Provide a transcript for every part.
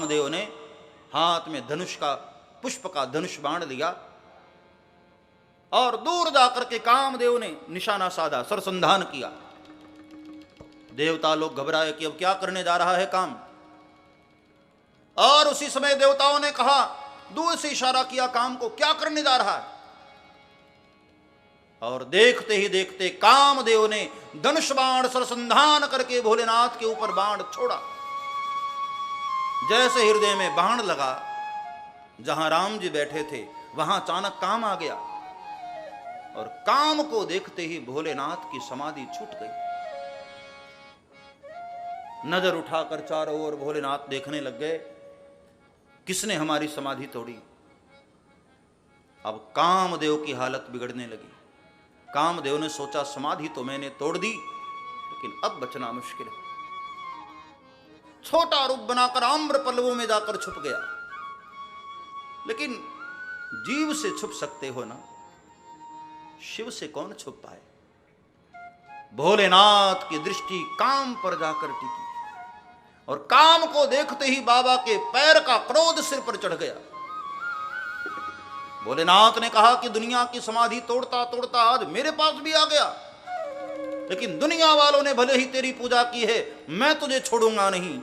कामदेव ने हाथ में धनुष का पुष्प का धनुष बाण लिया और दूर जाकर के कामदेव ने निशाना साधा, सरसंधान किया। देवता लोग घबराए कि अब क्या करने जा रहा है काम। और उसी समय देवताओं ने कहा, दूर से इशारा किया काम को, क्या करने जा रहा है। और देखते ही देखते कामदेव ने धनुष बाण सरसंधान करके भोलेनाथ के ऊपर बाण छोड़ा। जैसे हृदय में बाण लगा, जहां राम जी बैठे थे वहां अचानक काम आ गया और काम को देखते ही भोलेनाथ की समाधि छूट गई। नजर उठाकर चारों ओर भोलेनाथ देखने लग गए, किसने हमारी समाधि तोड़ी। अब कामदेव की हालत बिगड़ने लगी। कामदेव ने सोचा, समाधि तो मैंने तोड़ दी, लेकिन अब बचना मुश्किल है। छोटा रूप बनाकर आम्र पल्लवों में जाकर छुप गया। लेकिन जीव से छुप सकते हो ना, शिव से कौन छुप पाए। भोलेनाथ की दृष्टि काम पर जाकर टिकी और काम को देखते ही बाबा के पैर का क्रोध सिर पर चढ़ गया। भोलेनाथ ने कहा कि दुनिया की समाधि तोड़ता तोड़ता आज मेरे पास भी आ गया, लेकिन दुनिया वालों ने भले ही तेरी पूजा की है, मैं तुझे छोड़ूंगा नहीं।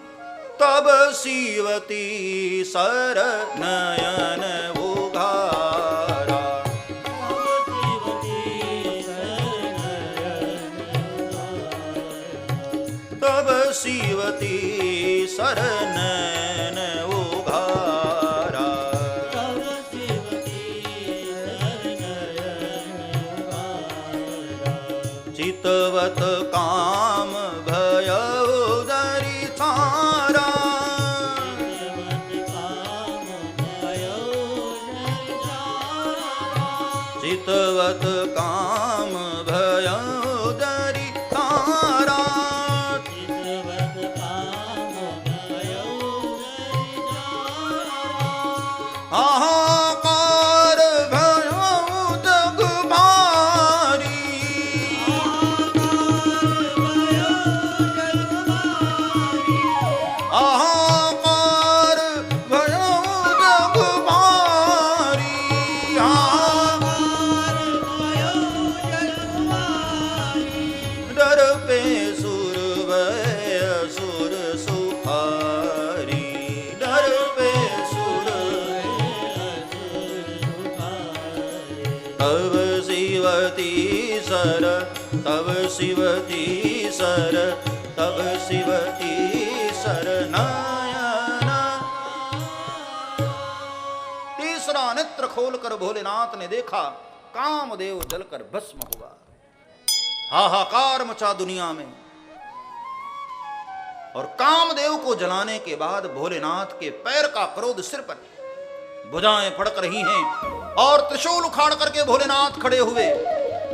तब शिवती सर नयन उघारा, तब शिवती सर नयन उघारा, चितवत काम भय उदरी थारा, चितवत काम भय उदरी थारा, हाहाकार भयो जग भारी, हाहाकार भयो जग भारी, डर पे सुर भय सुर सुखारी, डर पे सुर तब शिवती सर, तब शिवती सर, तब शिवती सर नयन। तीसरा नेत्र खोलकर भोलेनाथ ने देखा, कामदेव जलकर भस्म हुआ। हाहाकार मचा दुनिया में। और कामदेव को जलाने के बाद भोलेनाथ के पैर का क्रोध सिर पर, भुजाएं फड़क रही हैं और त्रिशूल उखाड़ करके भोलेनाथ खड़े हुए।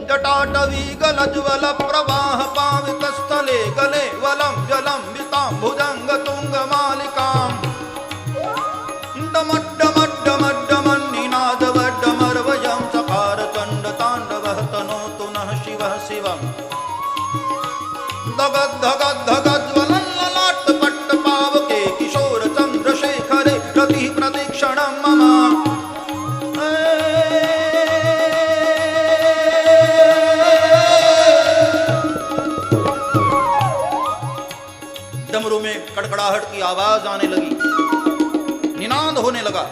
जटाटवी गलज्वल प्रवाह पावित स्थले गले वलम जलम विताम भुजंग तुंग मालिकाम, डमड्डमड्डमड्डमन्निनाद वड्डमर्वयं चकार चंड तांडवः तनोतु नः शिवः शिवम्, धगद धगद धगद ज्वलन ललाट पट्ट पावके किशोर चंद्रशेखरे रति प्रतीक्षणं मम। डमरू में कड़कड़ाहट की आवाज आने लगी, निनाद होने लगा।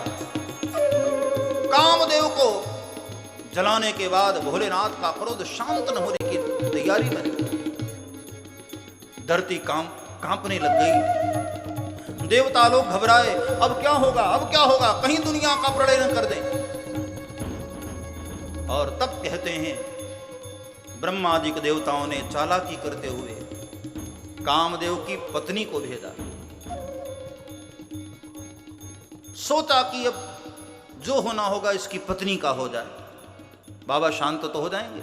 कामदेव को जलाने के बाद भोलेनाथ का क्रोध शांत न होने की तैयारी में, धरती कांपने लग गई। देवता लोग घबराए, अब क्या होगा, अब क्या होगा, कहीं दुनिया का प्रलय न कर दें। और तब कहते हैं ब्रह्मादिक देवताओं ने चालाकी करते हुए कामदेव की पत्नी को भेजा। सोचा कि अब जो होना होगा इसकी पत्नी का हो जाए, बाबा शांत तो हो जाएंगे।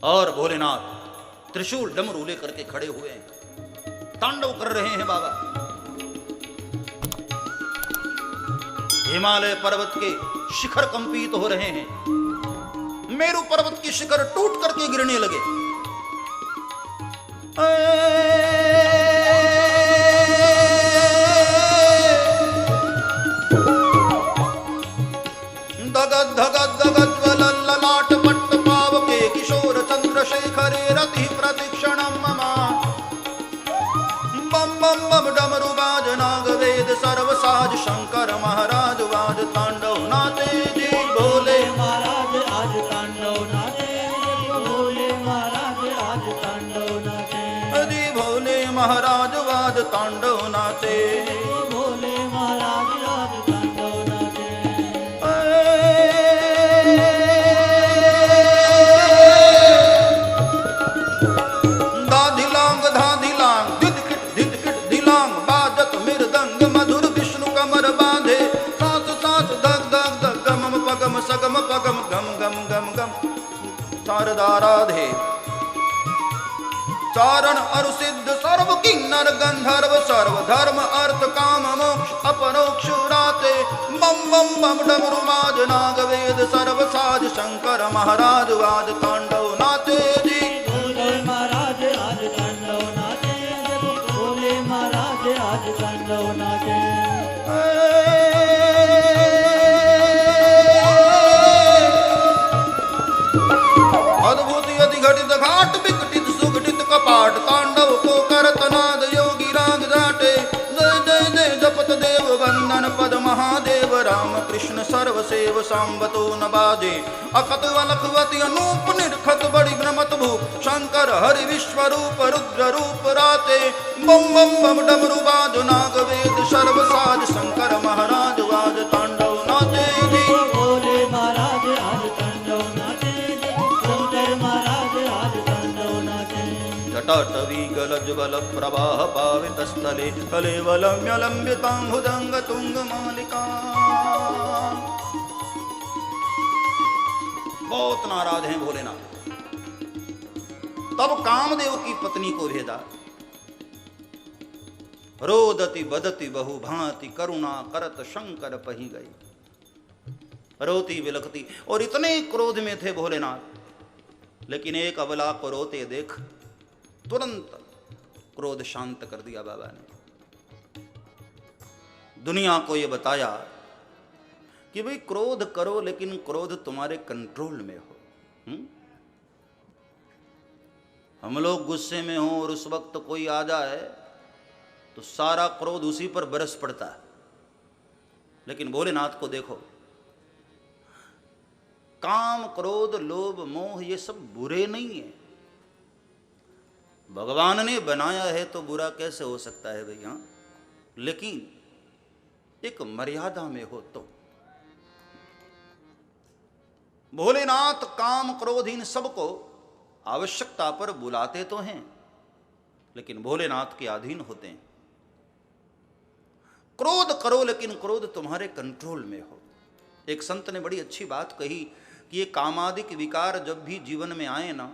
और भोलेनाथ त्रिशूल डमरू लेकर के खड़े हुए हैं, तांडव कर रहे हैं बाबा। हिमालय पर्वत के शिखर कंपित हो रहे हैं, मेरू पर्वत के शिखर टूट करके गिरने लगे। गद्ध गद्ध गज्ज्वल ललाट पट्ट पावके किशोर चंद्रशेखरे रति प्रतिक्षणं मम बम बम बम डमरू बाज नाग वेद सर्व साज शंकर महाराज वाज तांडव नाचे जी भोले महाराज आज तांडव नाचे, भोले महाराज आज तांडव नाचे, जी भोले महाराज वाज तांडव नाचे भोले महाराज आज तांडव नाचे। दाधिलांग धाधिलांग धिदखिट धिदखिट धिलांग बाजत मृदंग मधुर विष्णु कमर बांधे सांस सांस धक धक धक गम पगम सगम पगम गम गम गम गम शारदा राधे चारण अरु सिद्ध सर्व किन्नर गंधर्व सर्व धर्म अर्थ काम मोक्ष अपरोक्ष राते बम बम बम डमरू बाज नाग वेद सर्व साज शंकर महाराज वाज तांडव नाचे जी भोले महाराज आज तांडव नाचे, भोले महाराज आज तांडव नाचे। अद्भुत अधिघटित घाट विकटित सुघटित कपाट तांडव को करत नाद योगी राग जाटे जय जय जय जपत देव वंदन पद महादेव राम कृष्ण सर्व सेव सांबतो न बाजे अकत वलखवती अनूप निर्खत बड़ी भ्रमत भूप शंकर हरि विश्व रूप रुद्र रूप राते बम बम बम डमरू बाज नाग वेद सर्व साज शंकर महाराज वाज तांडव नाचे जी भोले महाराज आज तांडव नाचे, शंकर महाराज आज तांडव नाचे। जटाटवी गलज्वल प्रवाह पावित स्थले कलेवलम्य लंबितांबुजंग तुंग मालिका। बहुत नाराज हैं भोलेनाथ। तब कामदेव की पत्नी को भेजा। रोदति बदति बहु भांति करुणा करत शंकर पही गई। रोती बिलखती और इतने क्रोध में थे भोलेनाथ, लेकिन एक अबला को रोते देख तुरंत क्रोध शांत कर दिया बाबा ने। दुनिया को यह बताया कि भाई क्रोध करो, लेकिन क्रोध तुम्हारे कंट्रोल में हो। हम लोग गुस्से में हो और उस वक्त कोई आ जाए तो सारा क्रोध उसी पर बरस पड़ता है, लेकिन भोलेनाथ को देखो, काम क्रोध लोभ मोह ये सब बुरे नहीं है। भगवान ने बनाया है तो बुरा कैसे हो सकता है भैया, लेकिन एक मर्यादा में हो तो। भोलेनाथ काम क्रोध इन सबको आवश्यकता पर बुलाते तो हैं, लेकिन भोलेनाथ के अधीन होते हैं। क्रोध करो, लेकिन क्रोध तुम्हारे कंट्रोल में हो। एक संत ने बड़ी अच्छी बात कही कि ये कामादिक विकार जब भी जीवन में आए ना,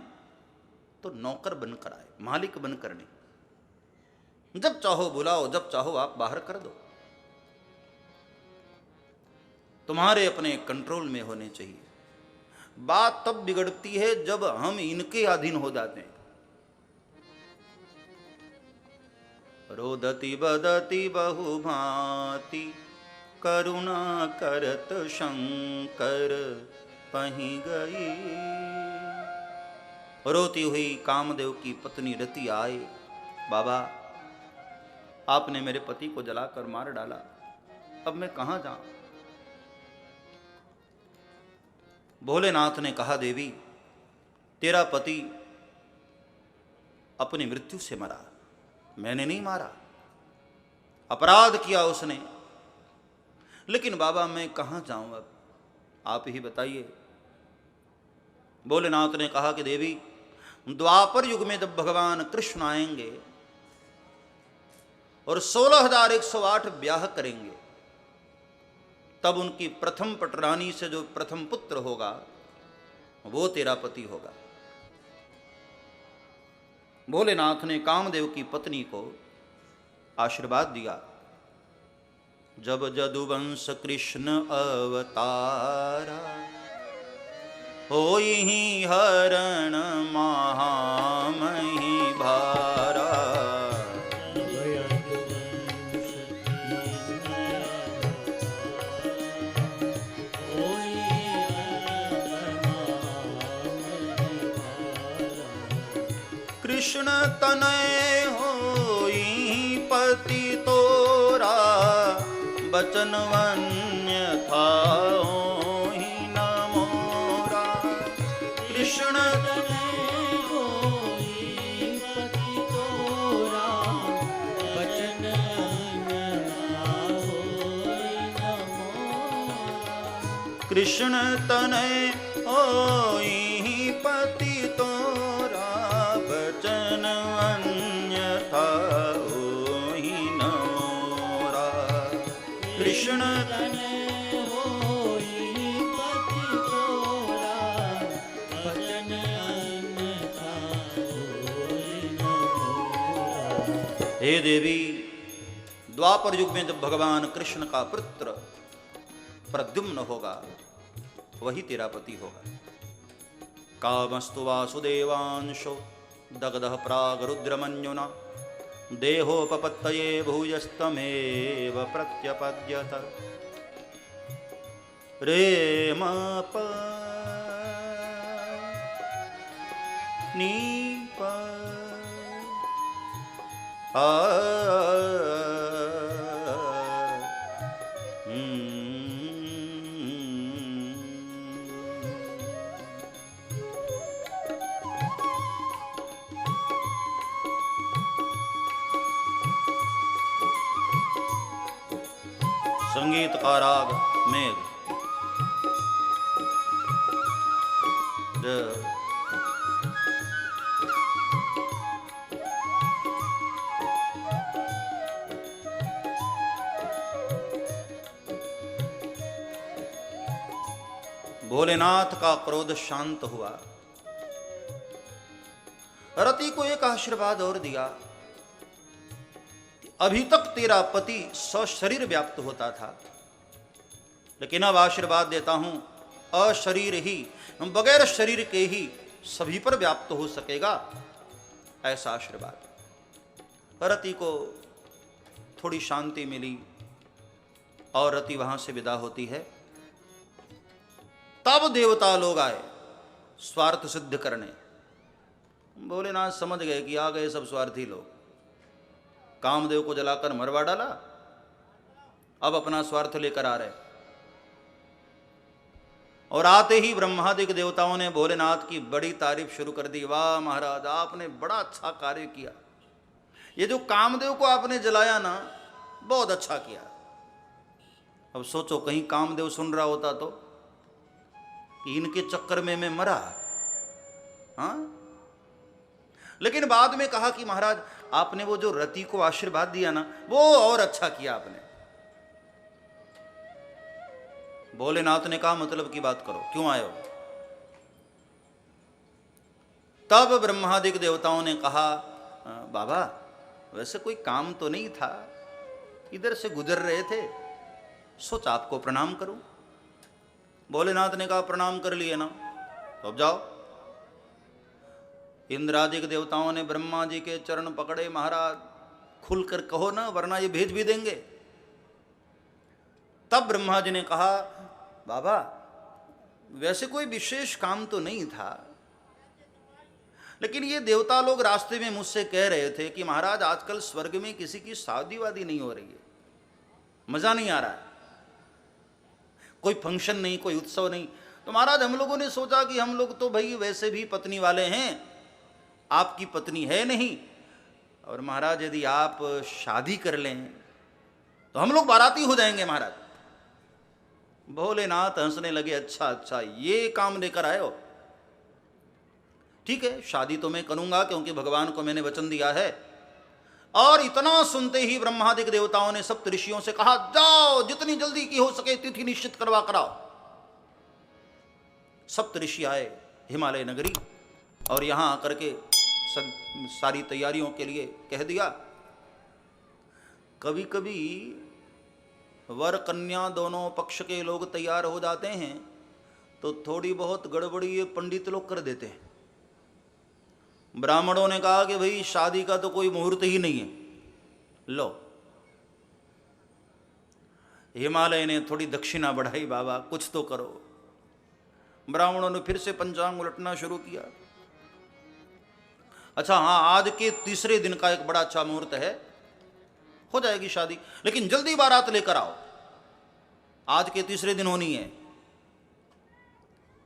तो नौकर बनकर आए, मालिक बनकर नहीं। जब चाहो बुलाओ, जब चाहो आप बाहर कर दो। तुम्हारे अपने कंट्रोल में होने चाहिए। बात तब बिगड़ती है जब हम इनके अधीन हो जाते हैं। रोदति बदति बहु भांति करुणा करत शंकर पही गई। रोती हुई कामदेव की पत्नी रति आए, बाबा आपने मेरे पति को जलाकर मार डाला, अब मैं कहां जाऊं। भोलेनाथ ने कहा, देवी तेरा पति अपनी मृत्यु से मरा, मैंने नहीं मारा, अपराध किया उसने, लेकिन बाबा मैं कहां जाऊं, अब आप ही बताइए। भोलेनाथ ने कहा कि देवी द्वापर युग में जब भगवान कृष्ण आएंगे और 16,108 ब्याह करेंगे, तब उनकी प्रथम पटरानी से जो प्रथम पुत्र होगा वो तेरा पति होगा। भोलेनाथ ने कामदेव की पत्नी को आशीर्वाद दिया। जब जदुवंश कृष्ण अवतारा, होई ही हरण महामही भारा। कृष्ण तनय होई पति तोरा, बचन अन्यथा होई न मोरा। कृष्ण तनय होई पति तोरा, बचन अन्यथा होई न मोरा। कृष्ण तनय होई पति तोरा, बचन अन्यथा होई न मोरा। कृष्ण तनय होई पति तोरा, बचन अन्यथा होई न मोरा। हे देवी, द्वापर युग में जब भगवान कृष्ण का पुत्र प्रद्युम्न होगा, वही तेरा पति होगा। कामस्तु वासुदेवांशो दग्धः प्रागरुद्रमन्युना, देहोपपत्तये भूयस्तमेव प्रत्यपद्यत। रेम प नी प आ संगीत का राग मेघ। भोलेनाथ का क्रोध शांत हुआ। रति को एक आशीर्वाद और दिया। अभी तक तेरा पति सशरीर व्याप्त होता था, लेकिन अब आशीर्वाद देता हूं, अशरीर ही, बगैर शरीर के ही सभी पर व्याप्त हो सकेगा, ऐसा आशीर्वाद। रति को थोड़ी शांति मिली और रति वहां से विदा होती है। तब देवता लोग आए स्वार्थ सिद्ध करने। भोलेनाथ समझ गए कि आ गए सब स्वार्थी लोग। कामदेव को जलाकर मरवा डाला, अब अपना स्वार्थ लेकर आ रहे। और आते ही ब्रह्मादिक देवताओं ने भोलेनाथ की बड़ी तारीफ शुरू कर दी। वाह महाराज, आपने बड़ा अच्छा कार्य किया। ये जो कामदेव को आपने जलाया ना, बहुत अच्छा किया। अब सोचो कहीं कामदेव सुन रहा होता तो कि इनके चक्कर में मैं मरा। हाँ, लेकिन बाद में कहा कि महाराज आपने वो जो रति को आशीर्वाद दिया ना, वो और अच्छा किया आपने। भोलेनाथ ने कहा मतलब की बात करो, क्यों आए हो? तब ब्रह्मादिक देवताओं ने कहा बाबा वैसे कोई काम तो नहीं था, इधर से गुजर रहे थे, सोच आपको प्रणाम करूं। भोलेनाथ ने कहा प्रणाम कर लिए ना, तो अब जाओ। इंद्रादिक देवताओं ने ब्रह्मा जी के चरण पकड़े। महाराज खुलकर कहो ना, वरना ये भेज भी देंगे। तब ब्रह्मा जी ने कहा बाबा वैसे कोई विशेष काम तो नहीं था, लेकिन ये देवता लोग रास्ते में मुझसे कह रहे थे कि महाराज आजकल स्वर्ग में किसी की शादी वादी नहीं हो रही है, मजा नहीं आ रहा है, कोई फंक्शन नहीं, कोई उत्सव नहीं। तो महाराज हम लोगों ने सोचा कि हम लोग तो भाई वैसे भी पत्नी वाले हैं, आपकी पत्नी है नहीं, और महाराज यदि आप शादी कर लें तो हम लोग बाराती हो जाएंगे। महाराज भोलेनाथ हंसने लगे। अच्छा अच्छा, ये काम लेकर आए हो, ठीक है, शादी तो मैं करूंगा क्योंकि भगवान को मैंने वचन दिया है। और इतना सुनते ही ब्रह्मादिक देवताओं ने सप्त ऋषियों से कहा जाओ जितनी जल्दी की हो सके तिथि निश्चित करवा कराओ। सप्त ऋषि आए हिमालय नगरी और यहां आकर के सारी तैयारियों के लिए कह दिया। कभी कभी वर कन्या दोनों पक्ष के लोग तैयार हो जाते हैं तो थोड़ी बहुत गड़बड़ी ये पंडित लोग कर देते हैं। ब्राह्मणों ने कहा कि भाई शादी का तो कोई मुहूर्त ही नहीं है, लो। हिमालय ने थोड़ी दक्षिणा बढ़ाई, बाबा कुछ तो करो। ब्राह्मणों ने फिर से पंचांग उलटना शुरू किया। अच्छा हाँ, आज के तीसरे दिन का एक बड़ा अच्छा मुहूर्त है, हो जाएगी शादी, लेकिन जल्दी बारात लेकर आओ, आज के तीसरे दिन होनी है।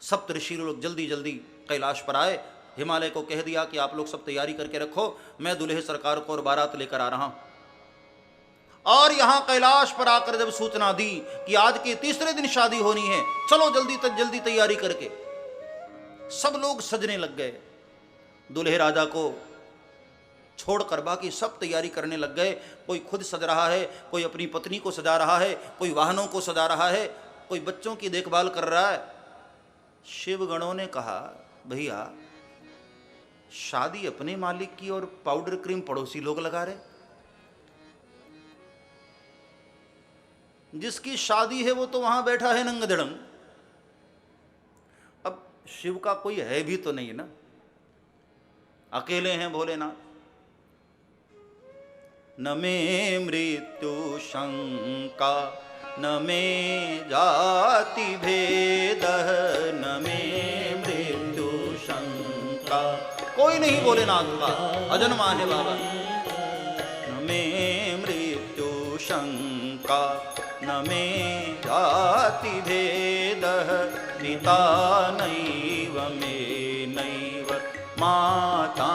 सप्त ऋषि लोग जल्दी जल्दी कैलाश पर आए, हिमालय को कह दिया कि आप लोग सब तैयारी करके रखो, मैं दूल्हे सरकार को और बारात लेकर आ रहा हूं। और यहां कैलाश पर आकर जब सूचना दी कि आज के तीसरे दिन शादी होनी है, चलो जल्दी तैयारी करके, सब लोग सजने लग गए। दूल्हे राजा को छोड़कर बाकी सब तैयारी करने लग गए। कोई खुद सज रहा है, कोई अपनी पत्नी को सजा रहा है, कोई वाहनों को सजा रहा है, कोई बच्चों की देखभाल कर रहा है। शिवगणों ने कहा, भैया शादी अपने मालिक की और पाउडर क्रीम पड़ोसी लोग लगा रहे, जिसकी शादी है वो तो वहां बैठा है नंगधड़ंग। अब शिव का कोई है भी तो नहीं ना, अकेले हैं भोलेनाथ। न मे मृत्यु शंका न मे जाति भेद, न मे मृत्यु शंका, कोई नहीं भोलेनाथ का, अजन्मा है बाबा। न मे मृत्यु शंका न मे जाति भेद, पिता नैव मे नैव माता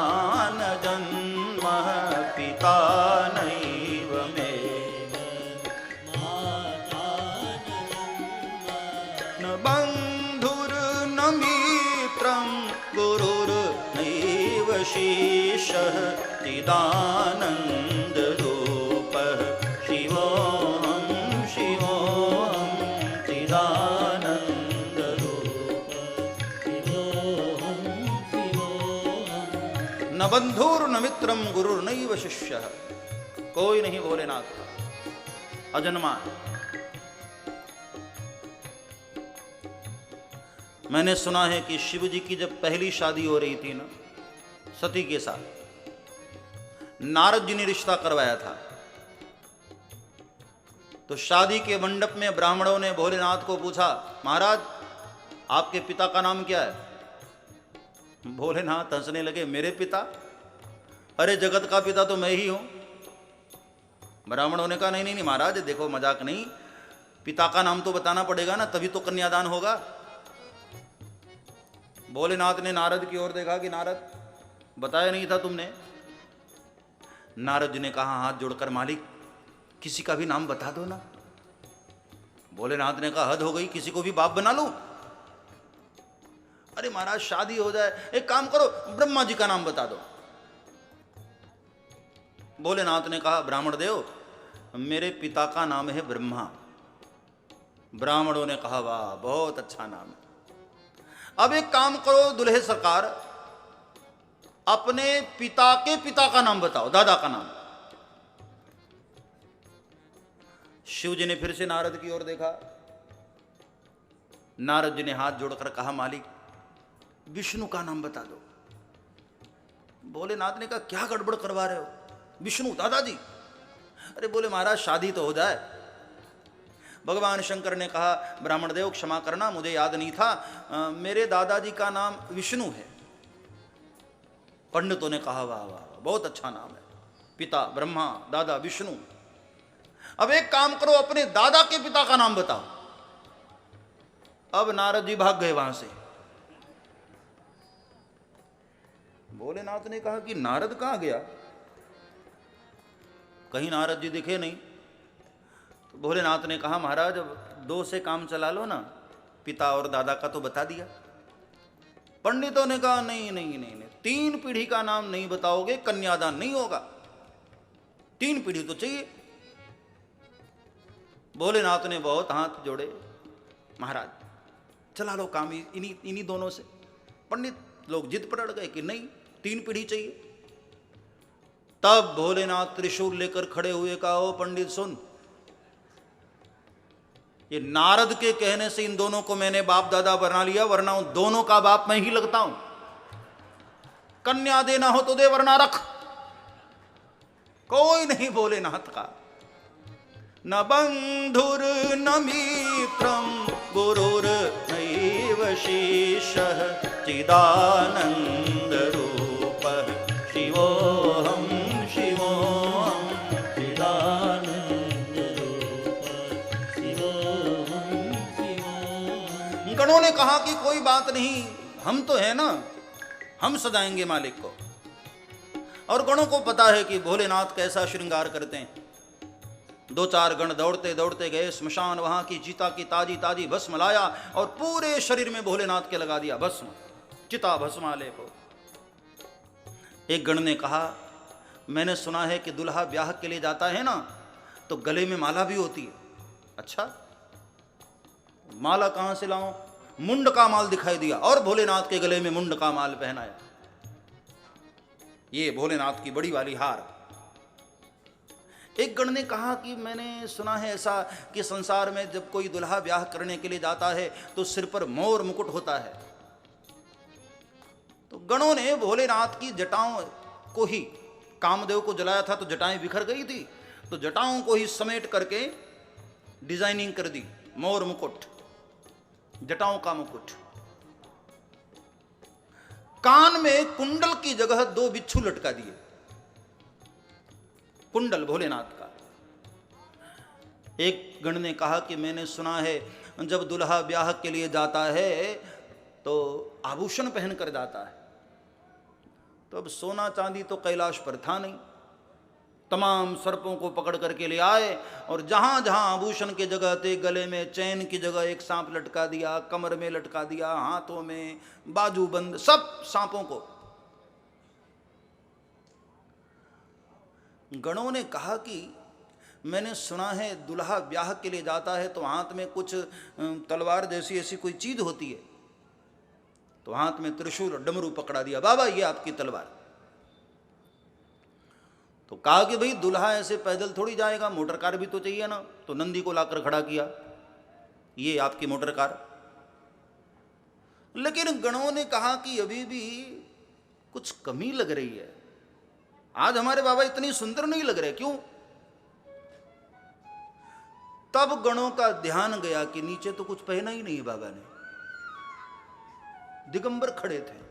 न जन्म, पिता नैव मे न बंधुर न मित्रं गुरुर्नैव शेषः, चिदानंद रूपः शिवोऽहं शिवोऽहं, चिदानंद रूपः शिवोऽहं शिवोऽहं। न बंधुर न मित्रम गुरुर्नैव शिष्यः, कोई नहीं भोलेनाथ का, अजन्मा। मैंने सुना है कि शिव जी की जब पहली शादी हो रही थी ना सती के साथ, नारद जी ने रिश्ता करवाया था। तो शादी के मंडप में ब्राह्मणों ने भोलेनाथ को पूछा, महाराज आपके पिता का नाम क्या है? भोलेनाथ हंसने लगे, मेरे पिता? अरे जगत का पिता तो मैं ही हूं। ब्राह्मणों ने कहा, नहीं नहीं नहीं महाराज, देखो मजाक नहीं, पिता का नाम तो बताना पड़ेगा ना, तभी तो कन्यादान होगा। भोलेनाथ ने नारद की ओर देखा कि नारद बताया नहीं था तुमने? नारद जी ने कहा हाथ जोड़कर, मालिक किसी का भी नाम बता दो ना। भोलेनाथ ने कहा, हद हो गई, किसी को भी बाप बना लूं? अरे महाराज शादी हो जाए, एक काम करो ब्रह्मा जी का नाम बता दो। भोलेनाथ ने कहा, ब्राह्मण देव मेरे पिता का नाम है ब्रह्मा। ब्राह्मणों ने कहा, वाह बहुत अच्छा नाम है। अब एक काम करो दुल्हे सरकार, अपने पिता के पिता का नाम बताओ, दादा का नाम। शिव जी ने फिर से नारद की ओर देखा। नारद जी ने हाथ जोड़कर कहा, मालिक विष्णु का नाम बता दो। भोलेनाथ ने कहा, क्या गड़बड़ करवा रहे हो? विष्णु दादाजी? अरे बोले महाराज शादी तो हो जाए। भगवान शंकर ने कहा, ब्राह्मण देव क्षमा करना, मुझे याद नहीं था, मेरे दादाजी का नाम विष्णु है। पंडितों ने कहा, वाह वाह बहुत अच्छा नाम है, पिता ब्रह्मा दादा विष्णु। अब एक काम करो, अपने दादा के पिता का नाम बताओ। अब नारद जी भाग गए वहां से। भोलेनाथ ने कहा कि नारद कहां गया? कहीं नारद जी दिखे नहीं। तो भोलेनाथ ने कहा, महाराज अब दो से काम चला लो ना, पिता और दादा का तो बता दिया। पंडितों ने कहा, नहीं नहीं नहीं नहीं, 3 पीढ़ी का नाम नहीं बताओगे कन्यादान नहीं होगा, 3 पीढ़ी तो चाहिए। भोलेनाथ ने बहुत हाथ जोड़े, महाराज चला लो काम इन्हीं दोनों से। पंडित लोग जिद पर अड़ गए कि नहीं 3 पीढ़ी चाहिए। तब भोलेनाथ त्रिशूल लेकर खड़े हुए कहा, ओ पंडित सुन, ये नारद के कहने से इन दोनों को मैंने बाप दादा बना लिया, वरना उन दोनों का बाप मैं ही लगता हूं। कन्या देना हो तो दे, वरना रख। कोई नहीं भोलेनाथ का। न बंधुर न मित्रम गुरुर नैव शेषः, चिदानंद रूपः गणों ने कहा कि कोई बात नहीं, हम तो है ना, हम सजाएंगे मालिक को। और गणों को पता है कि भोलेनाथ कैसा श्रृंगार करते हैं। 2-4 गण दौड़ते दौड़ते गए स्मशान, वहां की चिता की ताजी ताजी भस्म लाया और पूरे शरीर में भोलेनाथ के लगा दिया भस्म, चिता भस्मालेप हो। एक गण ने कहा, मैंने सुना है कि दुल्हा ब्याह के लिए जाता है ना तो गले में माला भी होती है। अच्छा, माला कहां से लाऊं? मुंड का माल दिखाई दिया और भोलेनाथ के गले में मुंड का माल पहनाया। ये भोलेनाथ की बड़ी वाली हार। एक गण ने कहा कि मैंने सुना है ऐसा कि संसार में जब कोई दुल्हा ब्याह करने के लिए जाता है तो सिर पर मोर मुकुट होता है। तो गणों ने भोलेनाथ की जटाओं को ही, कामदेव को जलाया था तो जटाएं बिखर गई थी, तो जटाओं को ही समेट करके डिजाइनिंग कर दी, मोर मुकुट, जटाओं का मुकुट। कान में कुंडल की जगह 2 बिच्छू लटका दिए, कुंडल भोलेनाथ का। एक गण ने कहा कि मैंने सुना है जब दुल्हा ब्याह के लिए जाता है तो आभूषण पहनकर जाता है। तो अब सोना चांदी तो कैलाश पर था नहीं, तमाम सर्पों को पकड़ करके ले आए और जहां जहां आभूषण की जगह थे, गले में चैन की जगह एक सांप लटका दिया, कमर में लटका दिया, हाथों में बाजूबंद, सब सांपों को। गणों ने कहा कि मैंने सुना है दुल्हा ब्याह के लिए जाता है तो हाथ में कुछ तलवार जैसी ऐसी कोई चीज होती है। तो हाथ में त्रिशूल और डमरू पकड़ा दिया, बाबा ये आपकी तलवार। तो कहा कि भाई दुल्हा ऐसे पैदल थोड़ी जाएगा, मोटर कार भी तो चाहिए ना। तो नंदी को लाकर खड़ा किया, ये आपकी मोटर कार। लेकिन गणों ने कहा कि अभी भी कुछ कमी लग रही है, आज हमारे बाबा इतनी सुंदर नहीं लग रहे, क्यों? तब गणों का ध्यान गया कि नीचे तो कुछ पहना ही नहीं बाबा ने, दिगंबर खड़े थे।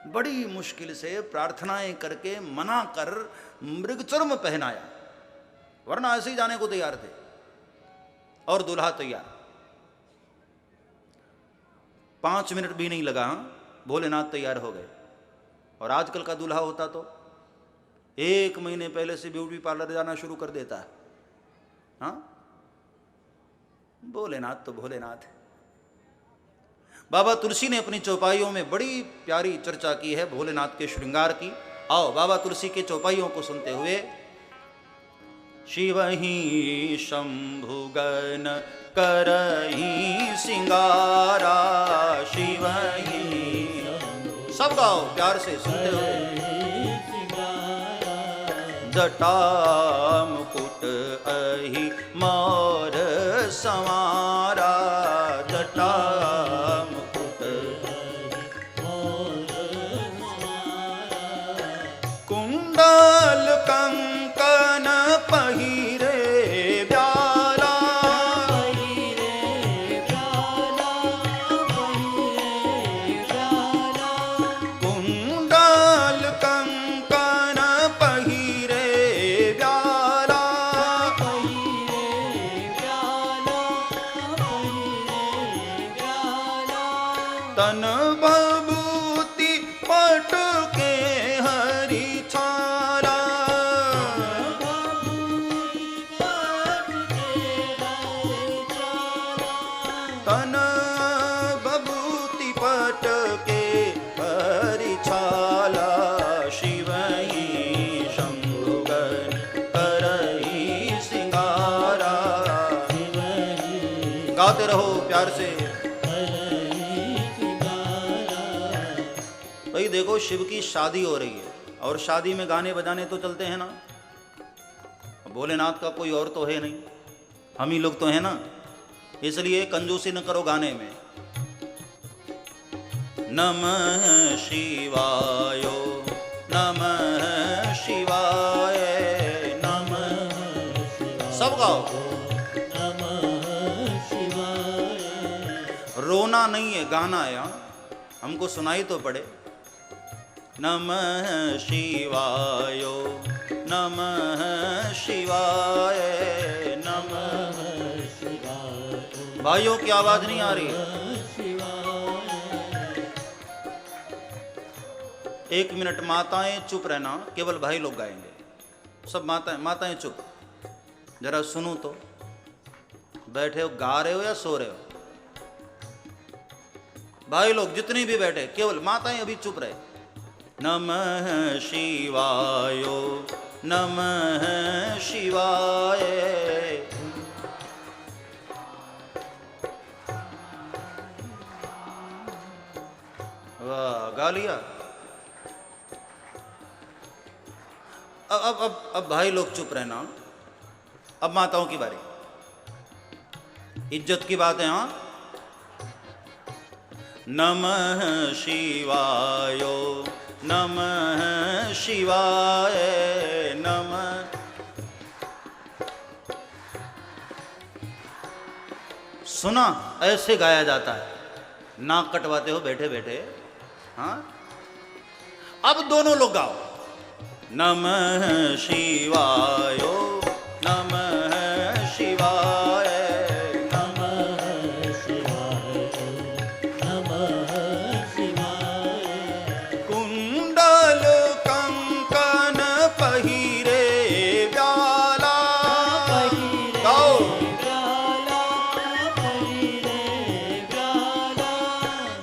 बड़ी मुश्किल से प्रार्थनाएं करके मना कर मृगचर्म पहनाया, वरना ऐसे ही जाने को तैयार थे। और दूल्हा तैयार। 5 मिनट भी नहीं लगा, भोलेनाथ तैयार हो गए। और आजकल का दूल्हा होता तो 1 महीने पहले से ब्यूटी पार्लर जाना शुरू कर देता है। हाँ, भोलेनाथ तो भोलेनाथ है। बाबा तुलसी ने अपनी चौपाइयों में बड़ी प्यारी चर्चा की है भोलेनाथ के श्रृंगार की। आओ बाबा तुलसी के चौपाइयों को सुनते हुए। शिव ही शंभुगन करही सिंगारा, शिव ही, सब गाओ प्यार से सुनते हुए। जटा मुकुट अहि मोर संवारा, जटा मुकुट कुंडल कंकन पहिरे ब्याला, कुंडल कंकन पहिरे ब्याला, तन बबूती पट के हरि छाला, तन बबूती पट के हरि छाला, शिव ही शंभुगन करही सिंगारा। गाते रहो प्यार से। भाई देखो, शिव की शादी हो रही है और शादी में गाने बजाने तो चलते हैं ना। भोलेनाथ का कोई और तो है नहीं, हम ही लोग तो हैं ना। इसलिए कंजूसी न करो गाने में। नमः शिवाय, नमः शिवाय, नमः शिवाय, सब गाओ। रोना नहीं है, गाना है। हमको सुनाई तो पड़े। नमः शिवाय, नमः शिवाय, नमः शिवाय। भाइयों की आवाज नहीं आ रही है। एक मिनट माताएं चुप रहना, केवल भाई लोग गाएंगे। सब माताएं चुप, जरा सुनो तो। बैठे हो, गा रहे हो या सो रहे हो? भाई लोग जितनी भी बैठे, केवल माताएं अभी चुप रहे। नमः शिवाय, नमः शिवाय। वाह, गा लिया। अब भाई लोग चुप रहना। अब माताओं की बारी। इज्जत की बात है। हाँ, नमः शिवाय, नमः शिवाय, नमः। सुना, ऐसे गाया जाता है। नाक कटवाते हो बैठे बैठे। हाँ, अब दोनों लोग गाओ। नमः शिवाय, नमः शिवाय, नमः शिवाय, नमः शिवाय। कुंडल कंकन पहिरे व्याला। गाओ।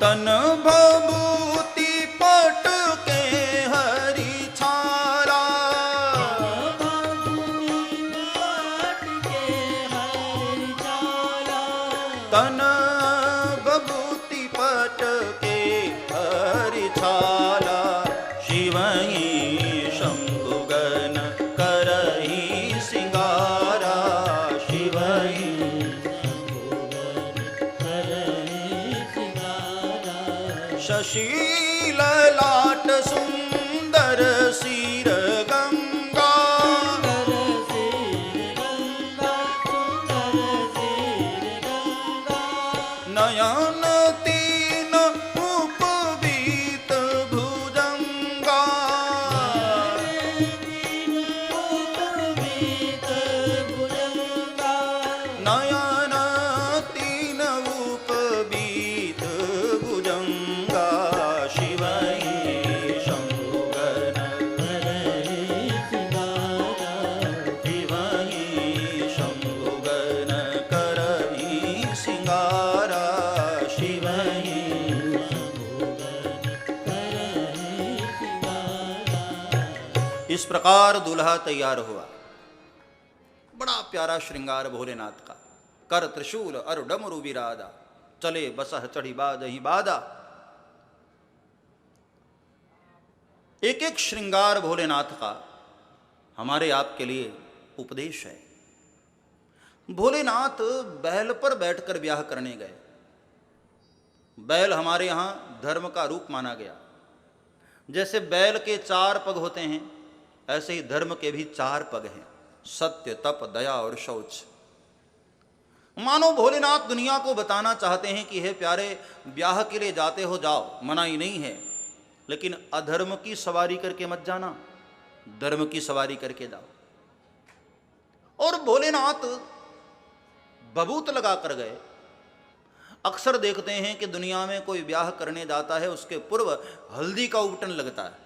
तन भभूति पट के हरि छाला। तन भभूति पट के हरि छाला। शिवहि शंभुगन करहि सिंगारा। शिवहि शशील लाट सुंदर सिर गंगा। नयन तीन उपवीत भुजंगा। नयन तीन उपवीत भुजंगा। शिवहि शंभुगन शिवहि शंभुगन करहि सिंगारा। शिवहि। इस प्रकार दूल्हा तैयार हुआ। बड़ा प्यारा श्रृंगार भोलेनाथ का। कर त्रिशूल अर डमरू विरादा। चले बसह चढ़ी बाजहि बादा। एक एक श्रृंगार भोलेनाथ का हमारे आपके लिए उपदेश है। भोलेनाथ बैल पर बैठकर ब्याह करने गए। बैल हमारे यहां धर्म का रूप माना गया। जैसे बैल के 4 पग होते हैं, ऐसे ही धर्म के भी 4 पग हैं। सत्य, तप, दया और शौच। मानो भोलेनाथ दुनिया को बताना चाहते हैं कि हे प्यारे, ब्याह के लिए जाते हो जाओ, मनाही नहीं है, लेकिन अधर्म की सवारी करके मत जाना, धर्म की सवारी करके जाओ। और भोलेनाथ बबूत लगा कर गए। अक्सर देखते हैं कि दुनिया में कोई ब्याह करने जाता है, उसके पूर्व हल्दी का उपटन लगता है,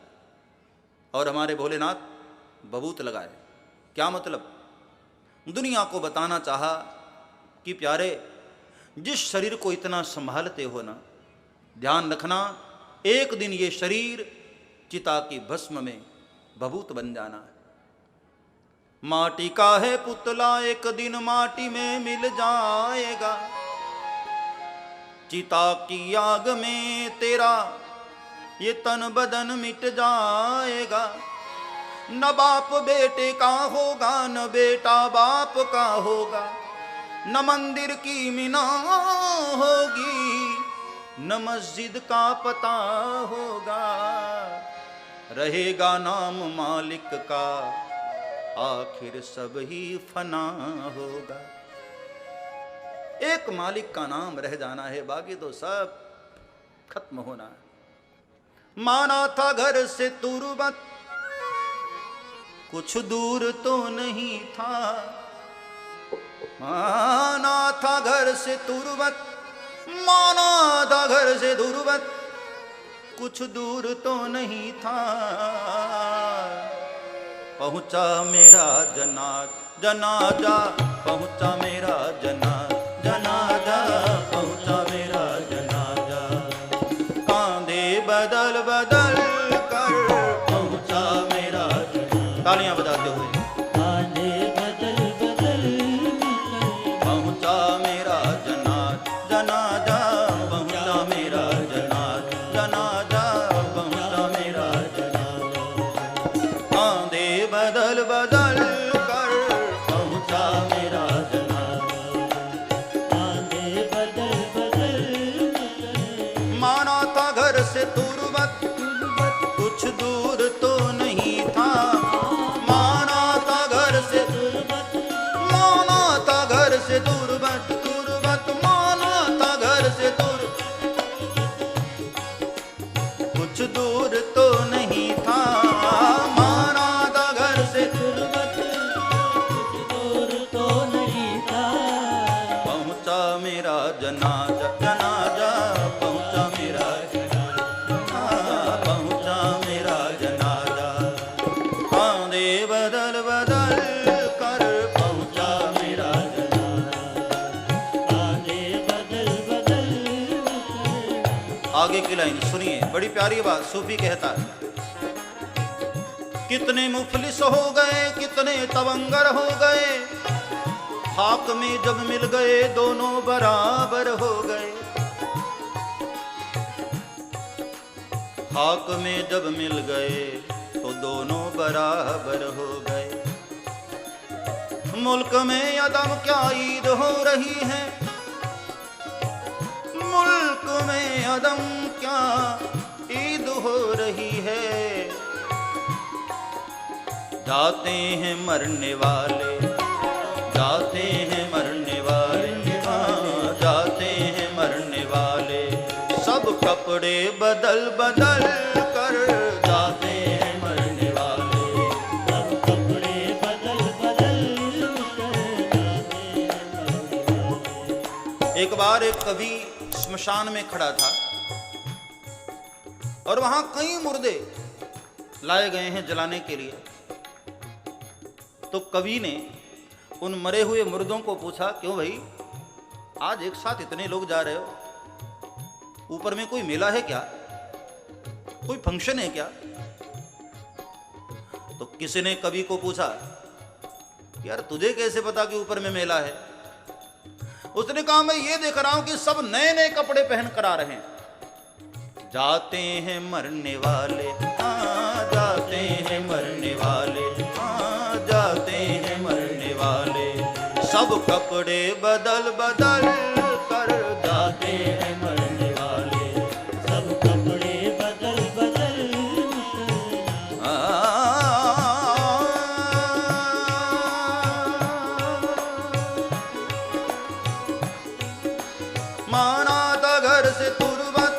और हमारे भोलेनाथ बबूत लगाए। क्या मतलब? दुनिया को बताना चाहा कि प्यारे, जिस शरीर को इतना संभालते हो ना, ध्यान रखना, एक दिन ये शरीर चिता की भस्म में बबूत बन जाना है। माटी का है पुतला, एक दिन माटी में मिल जाएगा। चिता की आग में तेरा ये तन बदन मिट जाएगा। न बाप बेटे का होगा, न बेटा बाप का होगा, न मंदिर की मीनार होगी, न मस्जिद का पता होगा। रहेगा नाम मालिक का, आखिर सब ही फना होगा। एक मालिक का नाम रह जाना है, बाकी तो सब खत्म होना है। माना था घर से तुरबत, कुछ दूर तो नहीं था। माना था घर से तुरबत, माना था घर से दुर्बत, कुछ दूर तो नहीं था, पहुंचा मेरा जनाजा, पहुंचा मेरा जनाजा, पहुंचा मेरा जनाजा। कांधे बदल बदल कर पहुंचा मेरा जनाजा। तालियां बजाते हुए कांधे बदल बदल पहुंचा मेरा जनाजा, पहुंचा मेरा जनाजा, पहुंचा मेरा कांधे बदल बदल कर पहुंचा मेरा कांधे बदल बदल माना था घर से तुरबत, कुछ दूर तो नहीं था, माना था घर से तुरबत माना था घर से तुरबत, माना था घर से कुछ दूर तो नहीं था, माना था घर से तुरबत कुछ दूर तो नहीं था, पहुंचा मेरा जनाजा, पहुंचा मेरा पहुंचा मेरा जनाजा। कांधे बदल बदल कर पहुंचा मेरा कांधे बदल बदल आगे की लाइन सुनिए, बड़ी प्यारी बात सूफी कहता है। कितने मुफलिस हो गए, कितने तवंगर हो गए, खाक में जब मिल गए दोनों बराबर हो गए, खाक में जब मिल गए तो दोनों बराबर हो गए। मुल्क में अदम क्या ईद हो रही है, मुल्क में अदम क्या ईद हो रही है, जाते हैं मरने वाले, जाते हैं मरने वाले, हाँ जाते हैं मरने वाले, सब कपड़े बदल बदल कर जाते हैं मरने वाले, सब कपड़े बदल बदल कर जाते। एक बार एक कवि श्मशान में खड़ा था और वहां कई मुर्दे लाए गए हैं जलाने के लिए। तो कवि ने उन मरे हुए मुर्दों को पूछा, क्यों भाई आज एक साथ इतने लोग जा रहे हो, ऊपर में कोई मेला है क्या, कोई फंक्शन है क्या? तो किसी ने कवि को पूछा, यार तुझे कैसे पता कि ऊपर में मेला है? उसने कहा, मैं ये देख रहा हूं कि सब नए नए कपड़े पहन कर आ रहे हैं। जाते हैं मरने वाले, हाँ जाते हैं मरने वाले, हाँ जाते हैं मरने वाले, सब कपड़े बदल बदल कर जाते हैं मरने वाले, सब कपड़े बदल बदल माना था घर से तुरबत,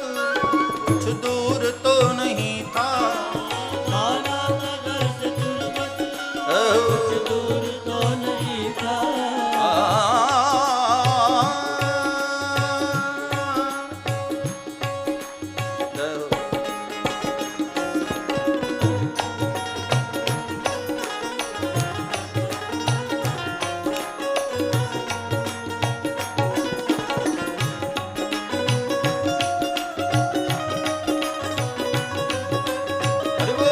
कुछ दूर तो नहीं था, माना था घर से तुरबत कुछ दूर तो नहीं था, अरे वो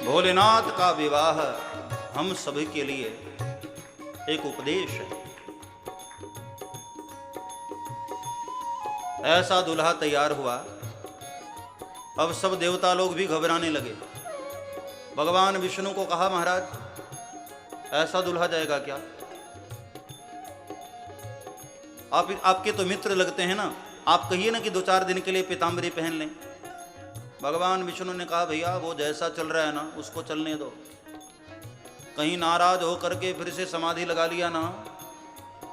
भोलेनाथ का विवाह हम सभी के लिए एक उपदेश है। ऐसा दूल्हा तैयार हुआ, अब सब देवता लोग भी घबराने लगे। भगवान विष्णु को कहा, महाराज ऐसा दुल्हा जाएगा क्या? आपके तो मित्र लगते हैं ना, आप कहिए ना कि 2-4 दिन के लिए पीताम्बरी पहन लें। भगवान विष्णु ने कहा, भैया वो जैसा चल रहा है ना उसको चलने दो, कहीं नाराज हो करके फिर से समाधि लगा लिया ना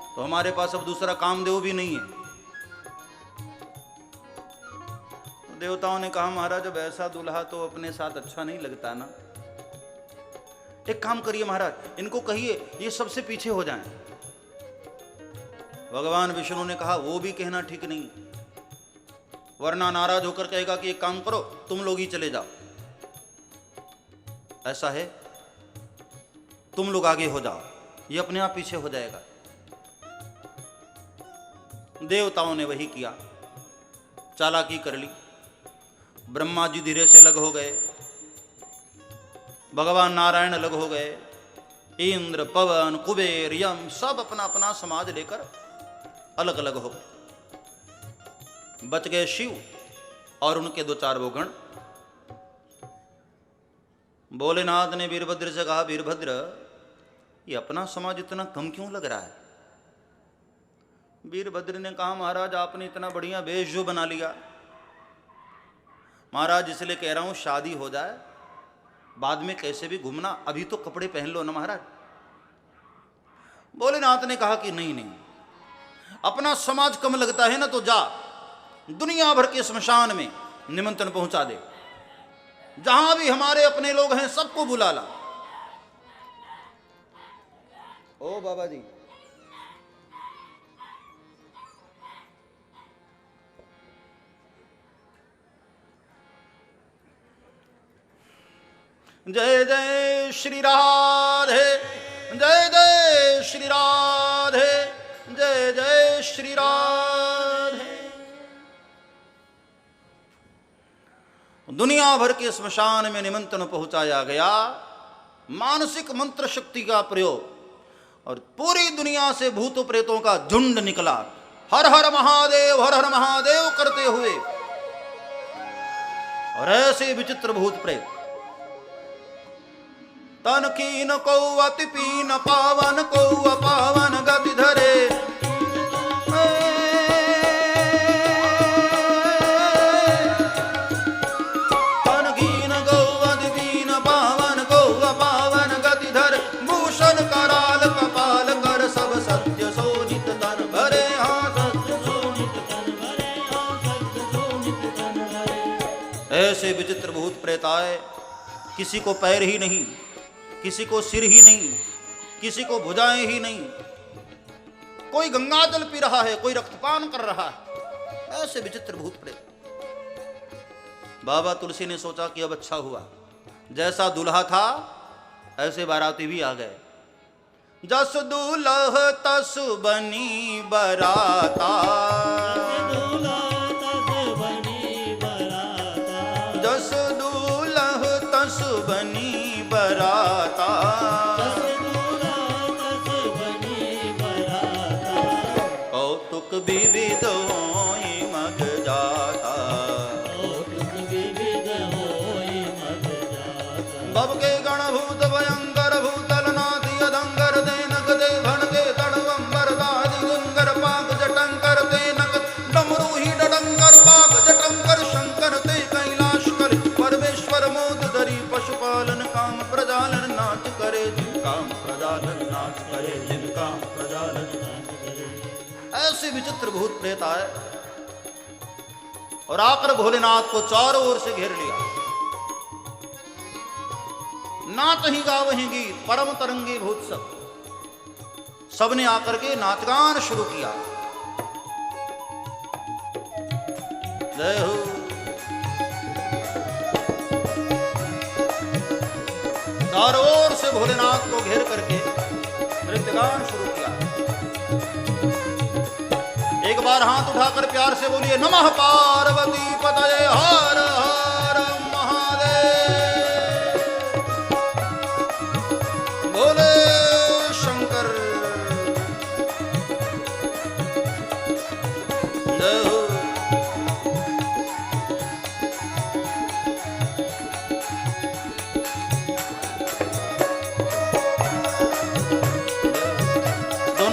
तो हमारे पास अब दूसरा कामदेव भी नहीं है। तो देवताओं ने कहा, महाराज अब ऐसा दुल्हा तो अपने साथ अच्छा नहीं लगता ना, एक काम करिए महाराज, इनको कहिए ये सबसे पीछे हो जाएं। भगवान विष्णु ने कहा, वो भी कहना ठीक नहीं, वरना नाराज होकर कहेगा कि एक काम करो तुम लोग ही चले जाओ। ऐसा है, तुम लोग आगे हो जाओ, ये अपने आप पीछे हो जाएगा। देवताओं ने वही किया, चालाकी कर ली। ब्रह्मा जी धीरे से अलग हो गए, भगवान नारायण अलग हो गए, इंद्र, पवन, कुबेर, यम सब अपना अपना समाज लेकर अलग अलग हो गए। बच गए शिव और उनके 2-4 वो गण। भोलेनाथ ने वीरभद्र से कहा, वीरभद्र ये अपना समाज इतना कम क्यों लग रहा है? वीरभद्र ने कहा, महाराज आपने इतना बढ़िया वेश जो बना लिया, महाराज इसलिए कह रहा हूं शादी हो जाए, बाद में कैसे भी घूमना, अभी तो कपड़े पहन लो ना महाराज। भोलेनाथ ने कहा कि नहीं नहीं, अपना समाज कम लगता है ना तो जा दुनिया भर के स्मशान में निमंत्रण पहुंचा दे, जहां भी हमारे अपने लोग हैं सबको बुला ला। ओ बाबा जी, जय जय श्री राधे, जय जय श्री राधे, जय जय श्री राधे। दुनिया भर के स्मशान में निमंत्रण पहुंचाया गया, मानसिक मंत्र शक्ति का प्रयोग, और पूरी दुनिया से भूत प्रेतों का झुंड निकला, हर हर महादेव हर हर महादेव करते हुए। और ऐसे विचित्र भूत प्रेत, तन कीन को अति पीन पावन को अपावन गति धरे, तन कीन गौ अति पीन पावन को अपावन गति धरे, भूषण कराल कपाल कर सब सत्य सोनित तन भरे, हाँ सत्य सोनित तन भरे, हाँ सत्य सोनित तन भरे। ऐसे विचित्र भूत प्रेत आए, किसी को पैर ही नहीं, किसी को सिर ही नहीं, किसी को भुजाएं ही नहीं, कोई गंगा जल पी रहा है, कोई रक्तपान कर रहा है, ऐसे विचित्र भूत प्रेत। बाबा तुलसी ने सोचा कि अब अच्छा हुआ, जैसा दूल्हा था ऐसे बाराती भी आ गए। जस दूल्ह तस बनी बराता, जस दूल्ह तस बनी बराता, कौतुक विविध होई मग जाता, बब के गणभूत भयंकर भूतल नाथि अधंगर देनक दे भण के तड़वंबर दादि गुंगर पाक जटंकर देनक डमरू ही डडंगर पाक जटंकर शंकर ते कैलाश कर परमेश्वर मोद धरी पशुपालन काम प्रजालन नाच करे जिन काम प्रजालन नाच करे जिन काम प्रजालन नाच करे। ऐसे विचित्र भूत प्रेत आए और आकर भोलेनाथ को चारों ओर से घेर लिया। नाच ही गावहीं गीत परम तरंगी भूत सबने आकर के नाचगान शुरू किया। जय हो। चारों ओर से भोलेनाथ को घेर करके नृत्यगान शुरू किया। एक बार हाथ उठाकर प्यार से बोलिए, नमः पार्वती पतये हर हर महादेव, बोले शंकर जय हो।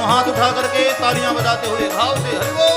हाथ उठा करके तालियां बजाते हुए भाव से हरि बोल।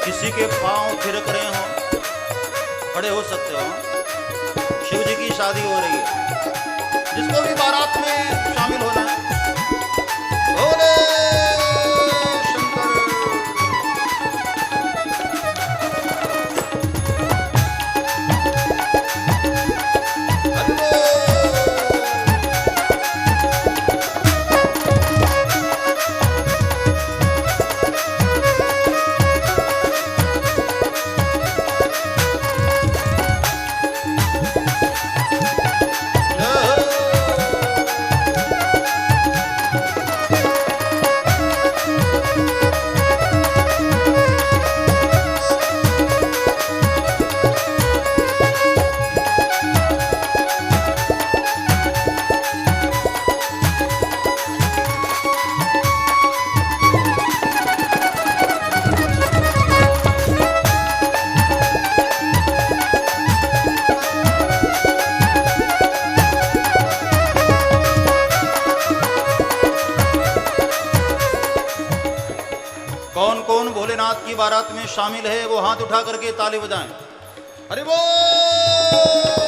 किसी के पांव थिरक रहे हो, खड़े हो सकते हो। शिव जी की शादी हो रही है, जिसको भी बारात में शामिल होना है, भोले शंकर। हरि बोल। कौन कौन भोलेनाथ की बारात में शामिल है वो हाथ उठा करके ताली बजाएं। हरि बोल।